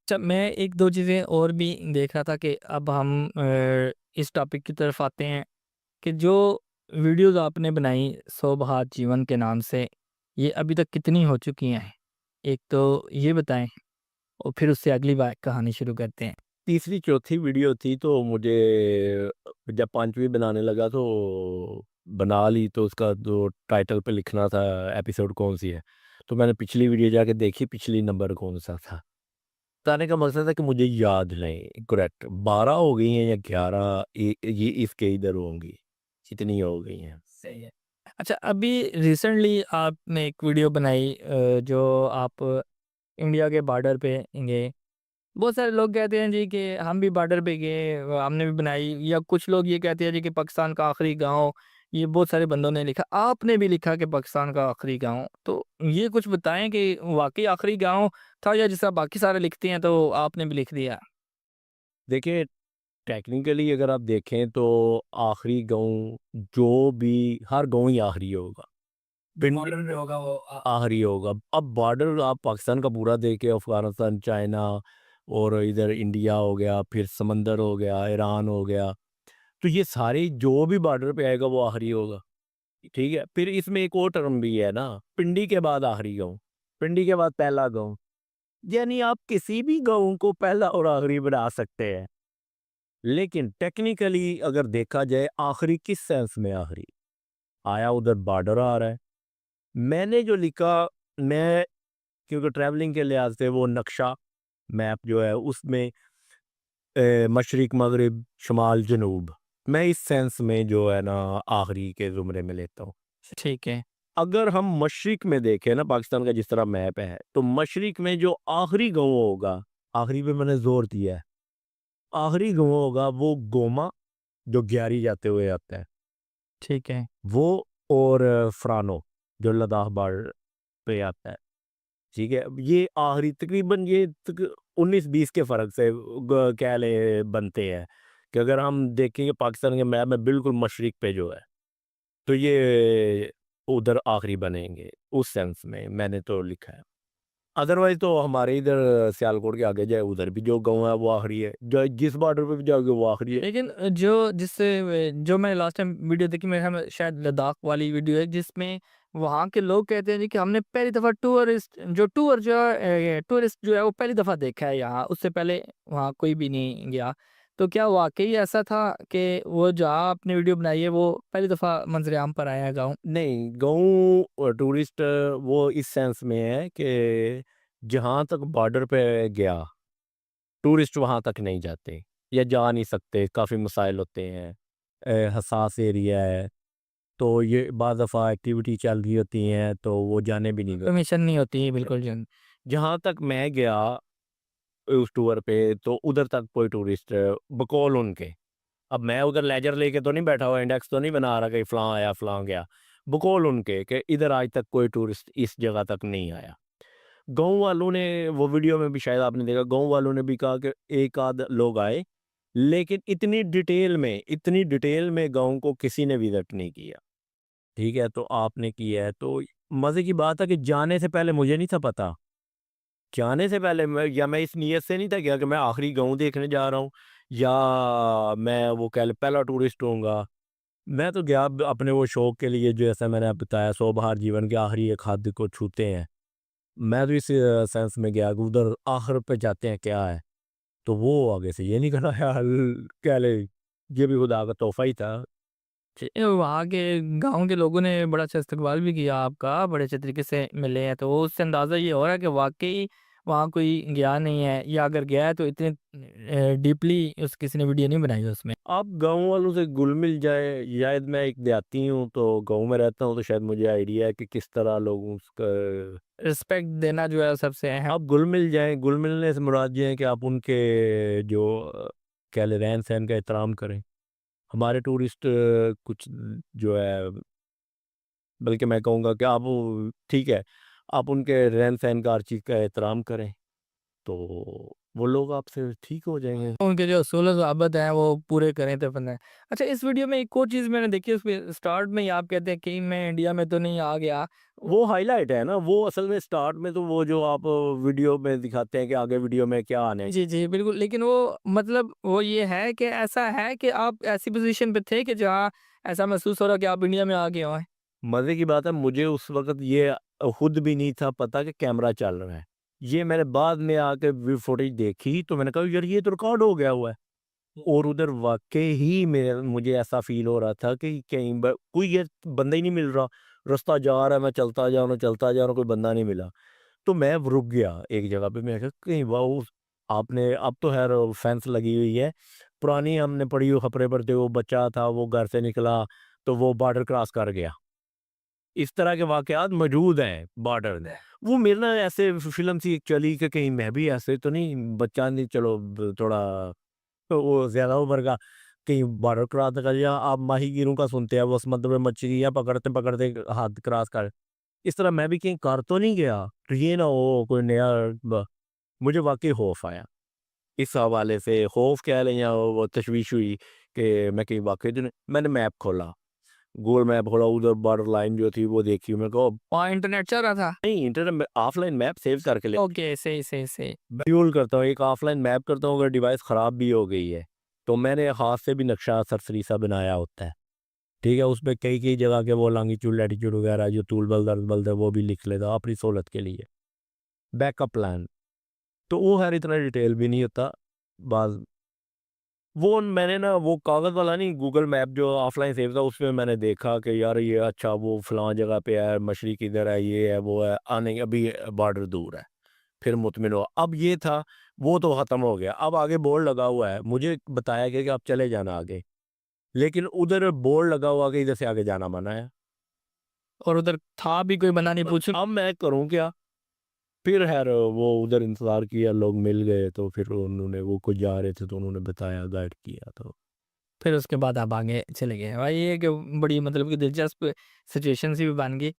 अच्छा, मैं एक दो चीज़ें और भी देख रहा था कि अब हम इस टॉपिक की तरफ आते हैं कि जो वीडियोज़ आपने बनाई सौ बहार जीवन के नाम से, ये अभी तक कितनी हो चुकी हैं? एक तो ये बताएँ और फिर उससे अगली बार कहानी शुरू करते हैं। तीसरी चौथी वीडियो थी तो मुझे जब 5वीं बनाने लगा तो बना ली, तो उसका जो टाइटल पे लिखना था एपिसोड कौन-सी है, तो मैंने पिछली वीडियो जाके देखी पिछली नंबर कौन-सा था। बताने का मकसद है कि मुझे याद नहीं करेक्ट 12 हो गई हैं या 11, ये इसके इधर होंगी, इतनी हो गई हैं। सही है। अच्छा, अभी रिसेंटली आपने एक वीडियो बनाई जो आप इंडिया के बॉर्डर पे गए। बहुत सारे लोग कहते हैं जी कि हम भी बॉर्डर पे गए, हमने भी बनाई, या कुछ लोग ये कहते हैं जी कि पाकिस्तान का आखिरी गांव, ये बहुत सारे बंदों ने लिखा, आपने भी लिखा कि पाकिस्तान का आखिरी गांव, तो ये कुछ बताएं कि वाकई आखिरी गांव था या जैसा बाकी सारे लिखते हैं तो आपने भी लिख दिया। देखिए, टेक्निकली अगर आप देखें तो आखिरी गाँव जो भी हर गाँव ही आखिरी होगा। जो पिंडी बॉर्डर पे होगा वो आखिरी होगा। अब बॉर्डर आप पाकिस्तान का पूरा देखें, अफ़गानिस्तान, चाइना और इधर इंडिया हो गया, फिर समंदर हो गया, ईरान हो गया, तो ये सारे जो भी बॉर्डर पे आएगा वो आखिरी होगा, ठीक है? फिर इसमें एक और टर्म भी है ना, पिंडी के बाद आखिरी गाँव, पिंडी के बाद पहला गाँव, यानी आप किसी भी गाँव को पहला और आखिरी बना सकते हैं। लेकिन टेक्निकली अगर देखा जाए आखिरी किस सेंस में आखिरी? आया उधर बॉर्डर आ रहा है। मैंने जो लिखा, मैं क्योंकि ट्रैवलिंग के लिहाज से वो नक्शा मैप जो है उसमें मशरिक, मगरिब, शुमाल, जनूब, मैं इस सेंस में जो है ना आखिरी के ज़ुमरे में लेता हूँ। ठीक है। अगर हम मशरिक में देखें ना पाकिस्तान का जिस तरह मैप है, तो मशरिक में जो आखिरी गाँव होगा, आखिरी पे मैंने ज़ोर दिया है, आखिरी गाँव होगा वो गोमा, जो ग्यारी जाते हुए आता है, ठीक है। वो और फ़रानो, जो लद्दाख बॉर्डर पे आता है। ठीक है? अब ये आखिरी तकरीबन ये 19-20 के फ़र्क से कह लें बनते हैं कि अगर हम देखेंगे पाकिस्तान के मैप में बिल्कुल मशरिक पे जो है, तो ये उधर आखिरी बनेंगे, उस सेंस में मैंने तो लिखा है। अदरवाइज़ तो हमारे इधर सियालकोट के आगे जाए उधर भी जो गाँव है वो आखिरी है, जो जिस बॉर्डर पे भी जाओगे वो आखिरी है। लेकिन जो जिससे जो मैंने लास्ट टाइम वीडियो देखी, मेरे ख्याल में शायद लद्दाख वाली वीडियो है, जिसमें वहाँ के लोग कहते हैं जी कि हमने पहली दफ़ा टूर जो है टूरिस्ट जो है वो पहली दफ़ा देखा है यहाँ, उससे पहले वहाँ कोई भी नहीं गया। तो क्या वाक़ई ऐसा था कि वो जहाँ आपने वीडियो बनाई है वो पहली दफ़ा मंज़र-ए-आम पर आया है गाँव? नहीं, गाँव टूरिस्ट वो इस सेंस में है कि जहाँ तक बॉर्डर पे गया टूरिस्ट वहाँ तक नहीं जाते या जा नहीं सकते, काफ़ी मसाइल होते हैं, हसास एरिया है, तो ये बाज़ दफ़ा एक्टिविटी चल रही होती हैं, तो वो जाने भी नहीं देते। परमिशन नहीं होती है बिल्कुल जी। जहाँ तक मैं गया उस टूर पे, तो उधर तक कोई टूरिस्ट बकौल उनके, अब मैं उधर लेजर लेके तो नहीं बैठा हुआ, इंडेक्स तो नहीं बना रहा कि फ़लाँ आया, फ़लाँ गया। बकौल उनके कि इधर आज तक कोई टूरिस्ट इस जगह तक नहीं आया। गाँव वालों ने वो वीडियो में भी शायद आपने देखा, गाँव वालों ने भी कहा कि एक आध लोग आए, लेकिन इतनी डिटेल में गाँव को किसी ने विज़िट नहीं किया, ठीक है? तो आपने किया है, तो मज़े की बात है कि जाने से पहले मुझे नहीं था पता। जाने से पहले मैं इस नियत से नहीं था गया कि मैं आखिरी गाँव देखने जा रहा हूँ या मैं वो कह लें पहला टूरिस्ट होऊँगा। मैं तो गया अपने वो शौक के लिए, जो जैसा मैंने आपको बताया 100 बहार जीवन के आखिरी एक हद को छूते हैं। मैं तो इस सेंस में गया कि उधर आखिर पे जाते हैं क्या है, तो वो आगे से ये नहीं करा यार, कह ले ये भी खुदा का तोहफ़ा ही था। वहाँ के गाँव के लोगों ने बड़ा अच्छा इस्तकबाल भी किया आपका, बड़े अच्छे तरीके से मिले हैं, तो उससे अंदाज़ा ये हो रहा है कि वाक़ई वहाँ कोई गया नहीं है, या अगर गया है तो इतने डीपली उस किसी ने वीडियो नहीं बनाई है उसमें। आप गाँव वालों से घुल-मिल जाए, शायद मैं एक देहाती हूँ तो गाँव में रहता हूँ, तो शायद मुझे आइडिया है कि किस तरह लोग उसका रिस्पेक्ट देना जो है सबसे अहम। आप घुल-मिल जाएँ, घुल-मिलने से मुराद ये है कि आप उनके जो कह लें रहन-सहन का एहतराम करें। हमारे टूरिस्ट कुछ जो है, बल्कि मैं कहूँगा कि आप ठीक है, आप उनके रहन-सहन का हर चीज़ का एहतराम करें, तो वो लोग आपसे ठीक हो जाएँगे। उनके जो असूल-ज़वाबित हैं वो पूरे करें तो बंदा। अच्छा, इस वीडियो में एक और चीज़ मैंने देखी, उसमें स्टार्ट में ही आप कहते हैं कि मैं इंडिया में तो नहीं आ गया। वो हाइलाइट है ना, वो असल में स्टार्ट में तो वो जो आप वीडियो में दिखाते हैं कि आगे वीडियो में क्या आने। जी, जी, बिल्कुल। लेकिन वो मतलब वो ये है कि ऐसा है कि आप ऐसी पोज़ीशन पे थे कि जहाँ ऐसा महसूस हो रहा कि आप इंडिया में आ गए हो हैं? मज़े की बात है, मुझे उस वक़्त ये खुद भी नहीं था पता कि कैमरा चल रहा है। ये मैंने बाद में आके फुटेज देखी तो मैंने कहा यार ये तो रिकॉर्ड हो गया हुआ है। और उधर वाक़ई ही मुझे ऐसा फ़ील हो रहा था कि कहीं कोई ये बंदा ही नहीं मिल रहा। रास्ता जा रहा है, मैं चलता जा रहा हूँ, कोई बंदा नहीं मिला। तो मैं रुक गया एक जगह पे, मैं कहा कहीं वाओ, आपने अब तो ख़ैर फेंस लगी हुई है। पुरानी हमने पढ़ी हुई खबरें पढ़ते, वो बच्चा था, वो घर से निकला तो वो बॉर्डर क्रॉस कर गया। इस तरह के वाक़यात मौजूद हैं बॉर्डर में। वो मेरे ना ऐसे फ़िल्म सी एक चली कि कहीं मैं भी ऐसे तो नहीं, बच्चा नहीं, चलो थोड़ा तो वो ज़्यादा उम्र का, कहीं बॉर्डर क्रॉस कर लिया। आप माहीगीरों का सुनते हैं, वो समुद्र में मछलियाँ पकड़ते-पकड़ते हाथ क्रॉस कर, इस तरह मैं भी कहीं कर तो नहीं गया? तो ये ना हो कोई नया ब मुझे वाक़ई खौफ़ आया। इस हवाले से खौफ़ कह लें या वो तशवीश हुई कि मैं कहीं वाक़ई तो नहीं। मैंने मैप खोला, गूगल मैप खोला, उधर बॉर्डर लाइन जो थी वो देखी। मैं कहा वहाँ इंटरनेट चल रहा था? नहीं, इंटरनेट में ऑफ़लाइन मैप सेव करके ले ओके, सही, सही, सही। ड्यूल करता हूँ, एक ऑफ़लाइन मैप करता हूँ, अगर डिवाइस ख़राब भी हो गई है, तो मैंने हाथ से भी नक्शा सरसरी सा बनाया होता है। ठीक है? उसमें कई-कई जगह के वो लॉन्गिट्यूड, लैटीट्यूड वगैरह जो तूल बल, दर्ज़ बल है वो भी लिख लेता हूँ अपनी सहूलत के लिए। बैकअप प्लान, तो वो ख़ैर इतना डिटेल भी नहीं होता। बाज़ वो मैंने ना वो कागज़ वाला नहीं, गूगल मैप जो ऑफ़लाइन सेव था उसमें मैंने देखा कि यार ये अच्छा वो फ़लाँ जगह पे है, मशरिक़ इधर है, ये है, वो है, आने अभी बॉर्डर दूर है। फिर मुतमिन हुआ। अब ये था, वो तो ख़त्म हो गया। अब आगे बोर्ड लगा हुआ है, मुझे बताया गया कि आप चले जाना आगे। लेकिन उधर बोर्ड लगा हुआ कि इधर से आगे जाना मना है। और उधर था भी कोई बंदा नहीं पूछने? अब मैं करूँ क्या? फिर ख़ैर वो उधर इंतज़ार किया, लोग मिल गए तो फिर उन्होंने, वो कुछ जा रहे थे तो उन्होंने बताया, गाइड किया तो। फिर उसके बाद आप आगे चले गए। भाई ये कि बड़ी मतलब कि दिलचस्प सिचुएशन सी भी बन गई।